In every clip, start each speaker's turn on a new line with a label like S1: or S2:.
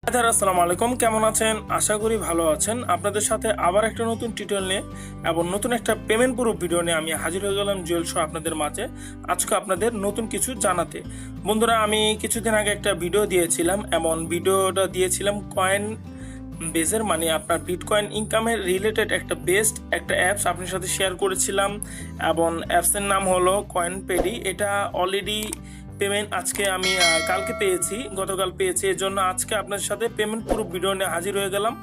S1: আসসালামু আলাইকুম, কেমন আছেন? আশা করি ভালো আছেন। আপনাদের সাথে আবার একটা নতুন টিউটোরিয়াল নিয়ে এবং নতুন একটা পেমেন্ট প্রুফ ভিডিও নিয়ে আমি হাজির হয়ে গেলাম জুয়েল শো আপনাদের মাঝে। আজকে আপনাদের নতুন কিছু জানাতে। বন্ধুরা, আমি কিছুদিন আগে একটা ভিডিও দিয়েছিলাম, এমন ভিডিওটা দিয়েছিলাম কয়েন বেজের, মানে আপনার বিটকয়েন ইনকামের রিলেটেড একটা বেস্ট একটা অ্যাপস আপনার সাথে শেয়ার করেছিলাম এবং অ্যাপসের নাম হলো কয়েন পেডি। এটা অলরেডি পেমেন্ট আজকে আমি কালকে পেয়েছি, গতকাল পেয়েছি, এর জন্য আজকে আপনার সাথে পেমেন্ট পুরো ভিডিও নিয়ে হাজির হয়ে গেলাম।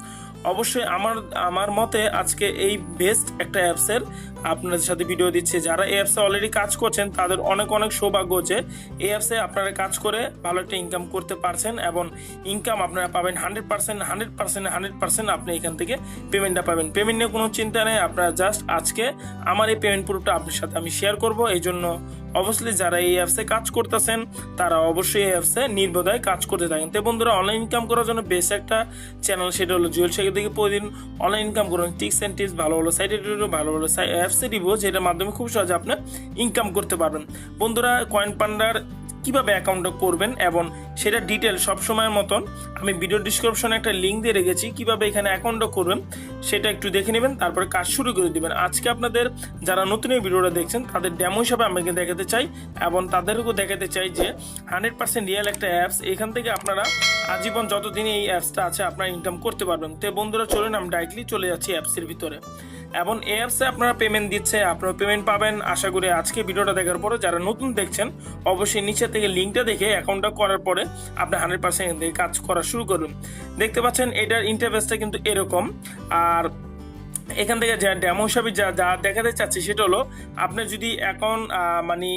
S1: অবশ্যই আমার মতে আজকে এই বেস্ট একটা অ্যাপসের আপনাদের সাথে ভিডিও দিচ্ছে। যারা এই অ্যাপসে অলরেডি কাজ করছেন তাদের অনেক অনেক সৌভাগ্য যে এই অ্যাপসে আপনারা কাজ করে ভালো একটা ইনকাম করতে পারছেন এবং ইনকাম আপনারা পাবেন 100% আপনি এখান থেকে পেমেন্টটা পাবেন। পেমেন্ট নিয়ে কোনো চিন্তা নেই, আপনারা জাস্ট আজকে আমার এই পেমেন্ট প্রুফটা আপনার সাথে আমি শেয়ার করব। এই জন্য অবশ্যই যারা এই অ্যাপসে কাজ করতেছেন তারা অবশ্যই এই অ্যাপসে নির্ভয়ে কাজ করতে থাকেন। তো বন্ধুরা, অনলাইন ইনকাম করার জন্য বেস্ট একটা চ্যানেল, সেটা হলো জুয়েল শো থেকে প্রতিদিন অনলাইন ইনকাম করুন, টিপস অ্যান্ড টিপস, ভালো ভালো সাইট রিভিউ, ভালো ভালো অ্যাপসে রিভিউ, যেটার মাধ্যমে খুব সহজে আপনি ইনকাম করতে পারবেন। বন্ধুরা, কয়েন পান্ডার কিভাবে অ্যাকাউন্টটা করবেন এবং সেটা ডিটেল সবসময়ের মতন আমি ভিডিও ডিসক্রিপশনে একটা লিঙ্ক দিয়ে রেখেছি, কিভাবে এখানে অ্যাকাউন্টটা করবেন সেটা একটু দেখে নেবেন, তারপরে কাজ শুরু করে দেবেন। আজকে আপনাদের যারা নতুন এই ভিডিওটা দেখছেন তাদের ডেমো হিসাবে আমাকে দেখাতে চাই এবং তাদেরকেও দেখাতে চাই যে 100% রিয়েল একটা অ্যাপস। এখান থেকে আপনারা আজীবন যতদিন এই অ্যাপসটা আছে আপনারা ইনকাম করতে পারবেন। তো বন্ধুরা, চলুন আমি ডাইরেক্টলি চলে যাচ্ছি অ্যাপসের ভিতরে এবং এই অ্যাপসে আপনারা পেমেন্ট দিচ্ছে, আপনারা পেমেন্ট পাবেন। আশা করি আজকে ভিডিওটা দেখার পরে যারা নতুন দেখছেন অবশ্যই নিচে থেকে লিঙ্কটা দেখে অ্যাকাউন্টটা করার পরে আপনি 100% থেকে কাজ করা শুরু করবেন। দেখতে পাচ্ছেন এটার ইন্টারফেসটা কিন্তু এরকম। আর এখান থেকে যা ডেমো হিসাবে যা দেখাতে চাচ্ছি সেটা হলো আপনি যদি অ্যাকাউন্ট মানে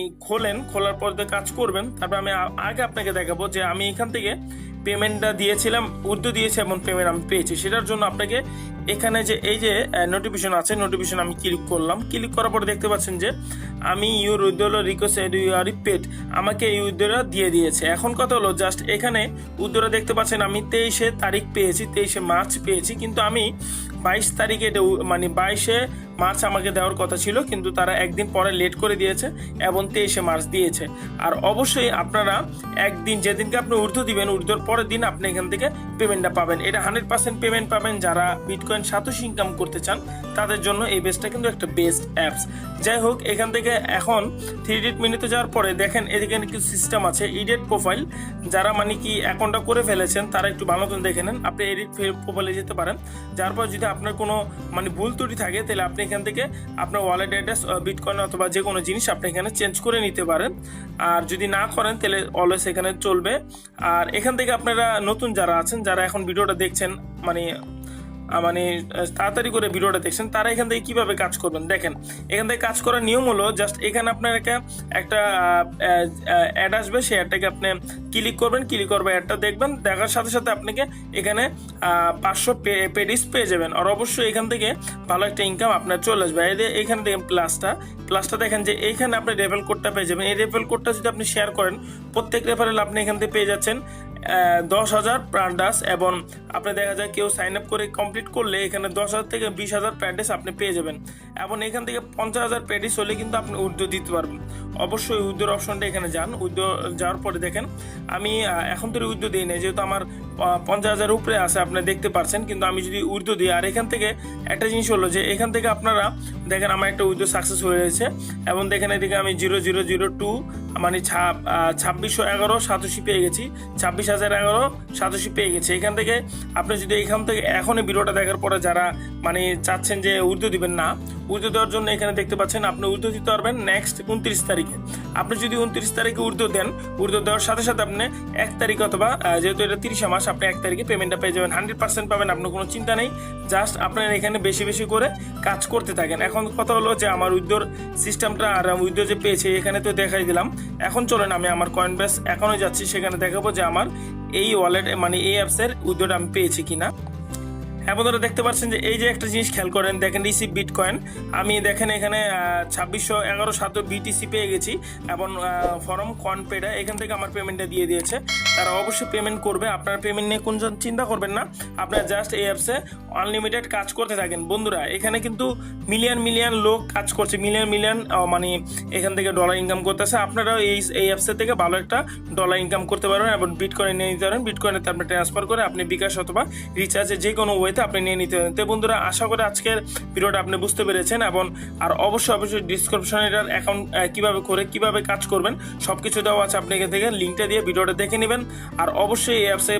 S1: খোলার পর কাজ করবেন, তারপর আমি আগে আপনাকে দেখাবো যে আমি এখান থেকে পেমেন্টটা দিয়েছিলাম, উর্দু দিয়েছি এবং পেমেন্ট আমি পেয়েছি। সেটার জন্য আপনাকে এখানে যে এই যে নোটিফিকেশন আছে, নোটিফিকেশন আমি ক্লিক করলাম। ক্লিক করার পরে দেখতে পাচ্ছেন যে আমি your withdrawal request you are paid, আমাকে এই উইথড্রটা দিয়ে দিয়েছে। এখন কথা হলো জাস্ট এখানে উইথড্রটা দেখতে পাচ্ছেন আমি 23 তারিখ পেয়েছি, 23 মার্চ পেয়েছি, কিন্তু আমি 22 তারিখে এটা মানে 22 মার্চ আমাকে দেওয়ার কথা ছিল, কিন্তু তারা একদিন পরে লেট করে দিয়েছে এবং 23 মার্চ দিয়েছে। আর অবশ্যই আপনারা একদিন যেদিনকে আপনি উর্দু দিবেন, উর্দুর পরের দিন আপনি এখান থেকে পেমেন্টটা পাবেন। এটা 100% পেমেন্ট পাবেন। যারা বিটকয়েন সাতোশি ইনকাম করতে চান তাদের জন্য এই বেসটা কিন্তু একটা বেস্ট অ্যাপস। যাই হোক, এখান থেকে এখন 3 মিনিটে যাওয়ার পরে দেখেন এখানে কিছু সিস্টেম আছে, এডিট প্রোফাইল। যারা মানে কি অ্যাকাউন্টটা করে ফেলেছেন তারা একটু ভালো করে দেখে নেন। আপনি এডিট প্রোফাইলে যেতে পারেন, যার পর যদি আপনার কোনো মানে ভুল ত্রুটি থাকে তাহলে আপনি এখান থেকে আপনার ওয়ালেট অ্যাড্রেস, বিটকয়েন অথবা যে কোনো জিনিস আপনি এখানে চেঞ্জ করে নিতে পারেন। আর যদি না করেন তাহলে অলওয়েজ এখানে চলবে। আর এখান থেকে আপনারা নতুন যারা আছেন, যারা এখন ভিডিওটা দেখছেন, মানে তাড়াতাড়ি করে ভিডিওটা দেখছেন, তারা এখান থেকে কিভাবে কাজ করবেন দেখেন। এখান থেকে কাজ করার নিয়ম হলো জাস্ট এখানে আপনার একটা অ্যাড আসবে, সেই অ্যাডটাকে আপনি ক্লিক করবেন, ক্লিক করবে অ্যাডটা দেখবেন, দেখার সাথে সাথে আপনাকে এখানে 500 পেডিস পেয়ে যাবেন। আর অবশ্যই এখান থেকে ভালো একটা ইনকাম আপনার চলে আসবে। এখান থেকে প্লাসটা দেখেন যে এইখানে আপনি রেফারেল কোডটা পেয়ে যাবেন। এই রেফারেল কোডটা যদি আপনি শেয়ার করেন, প্রত্যেক রেফারেল আপনি এখান থেকে পেয়ে যাচ্ছেন 10,000 প্রান্ডাস এবং আপনি দেখা যায় কেউ সাইন আপ করে কমপ্লিট করলে এখানে 10,000 থেকে 20,000 প্যাডিস আপনি পেয়ে যাবেন এবং এখান থেকে 50,000 প্যাডিস হলে কিন্তু আপনি উর্দু দিতে পারবেন। অবশ্যই উর্দুর অপশনটা এখানে যান। উর্দু যাওয়ার পরে দেখেন আমি এখন তো উর্দু দিই না, যেহেতু আমার 50,000 উপরে আছে আপনি দেখতে পাচ্ছেন, কিন্তু আমি যদি উর্দু দিই, আর এখান থেকে একটা জিনিস হলো যে এখান থেকে আপনারা দেখেন আমার একটা উর্দু সাকসেস হয়েছে এবং দেখেন এদিকে আমি 0002 মানে 2611 সাতোশি পেয়ে গেছি, 26,011 সাতোশি পেয়ে গেছি। এখান থেকে আপনি যদি এখান থেকে এখনই ভিডিওটা দেখার পরে যারা মানে চাচ্ছেন যে উর্দু দিবেন না, উর্দু দেওয়ার জন্য এখানে দেখতে পাচ্ছেন আপনি উর্দু দিতে পারবেন নেক্সট 29 তারিখে। আপনি যদি 29 তারিখে উর্দু দেন, উর্দু দেওয়ার সাথে সাথে আপনি 1 তারিখ অথবা যেহেতু এটা 30 মাস, আপনি 1 তারিখে পেমেন্টটা পেয়ে যাবেন। 100% পাবেন, আপনার কোনো চিন্তা নেই। জাস্ট আপনার এখানে বেশি বেশি করে কাজ করতে থাকেন। এখন কথা হলো যে আমার উইথড্রর সিস্টেমটা আর উইথড্র যে পেয়েছে এখানে তো দেখাই দিলাম। এখন চলেন আমি আমার কয়েন বেস এখনই যাচ্ছি, সেখানে দেখাবো যে আমার এই ওয়ালেট মানে এই অ্যাপসের উইথড্রটা আমি পেয়েছি কিনা। আপনারা দেখতে পাচ্ছেন যে এই যে একটা জিনিস খেয়াল করেন, দেখেন রিসিভ বিটকয়েন, আমি দেখেন এখানে 2611 বিটিসি পেয়ে গেছি এবং ফরম কয়েন পেডে এখান থেকে আমার পেমেন্টটা দিয়ে দিয়েছে। তারা অবশ্যই পেমেন্ট করবে। আপনারা পেমেন্ট নিয়ে কোনো চিন্তা করবেন না, আপনারা জাস্ট এই অ্যাপসে আনলিমিটেড কাজ করতে থাকেন। বন্ধুরা এখানে কিন্তু মিলিয়ন লোক কাজ করছে, মিলিয়ন মানে এখান থেকে ডলার ইনকাম করতেছে। আপনারাও এই অ্যাপসের থেকে ভালো একটা ডলার ইনকাম করতে পারবেন এবং বিটকয়েন নিয়ে নিতে পারেন। বিটকয়েনে আপনি ট্রান্সফার করে আপনি বিকাশ অথবা রিচার্জে যে কোনো ওয়েতে আপনি নিয়ে নিতে পারেন। তো বন্ধুরা আশা করি আজকের ভিডিওটা আপনি বুঝতে পেরেছেন এবং আর অবশ্যই ডিসক্রিপশনে এটার অ্যাকাউন্ট কিভাবে কাজ করবেন সব কিছু দেওয়া আছে, আপনি এখান থেকে লিঙ্কটা দিয়ে ভিডিওটা দেখে নেবেন। আর অবশ্যই এই অ্যাপসে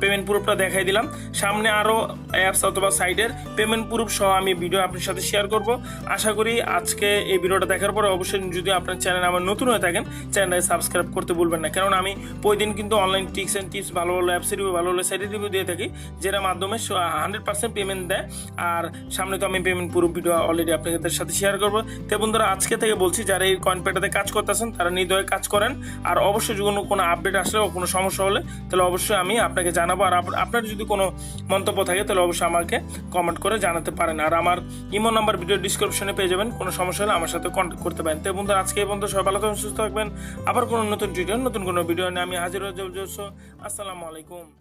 S1: পেমেন্ট প্রুফটা দেখাই দিলাম, সামনে আরও অ্যাপস অথবা সাইটের পেমেন্ট প্রুফ সহ আমি ভিডিও আপনার সাথে শেয়ার করব। আশা করি আজকে এই ভিডিওটা দেখার পরে অবশ্যই যদি আপনার চ্যানেল আমার নতুন হয়ে থাকেন চ্যানেলটাকে সাবস্ক্রাইব করতে ভুলবেন না, কারণ আমি প্রতিদিন কিন্তু অনলাইন টিপস ভালো ভালো অ্যাপসের রিভিউ, ভালো ভালো সাইটের রিভিউ দিয়ে থাকি, যেটা মাধ্যমে 100% পেমেন্ট দেয়। আর সামনে তো আমি পেমেন্ট প্রুফ ভিডিও অলরেডি আপনাদের সাথে শেয়ার করবো। তো বন্ধুরা আজকে থেকে বলছি, যারা এই কয়েন পেডটাতে কাজ করতেছেন তারা নির্দয়ে কাজ করেন। আর অবশ্যই যদি কোনো আপডেট আসলে ও কোনো সমস্যা হলে তাহলে অবশ্যই আমি আপনাকে জানাবো। আর আপনার যদি কোনো মন্তব্য থাকে তাহলে অবশ্যই আমাকে কমেন্ট করে জানাতে পারেন। আর আমার ইমো নাম্বার ভিডিও ডিসক্রিপশনে পেয়ে যাবেন, কোনো সমস্যা হলে আমার সাথে কন্ট্যাক্ট করতে পারেন। তো বন্ধুরা আজকে এই পর্যন্ত, সবাই ভালো থাকবেন, সুস্থ থাকবেন। আবার কোনো নতুন ভিডিও, নতুন কোনো ভিডিও নিয়ে আমি হাজির হয়ে যাবো। আসসালামু আলাইকুম।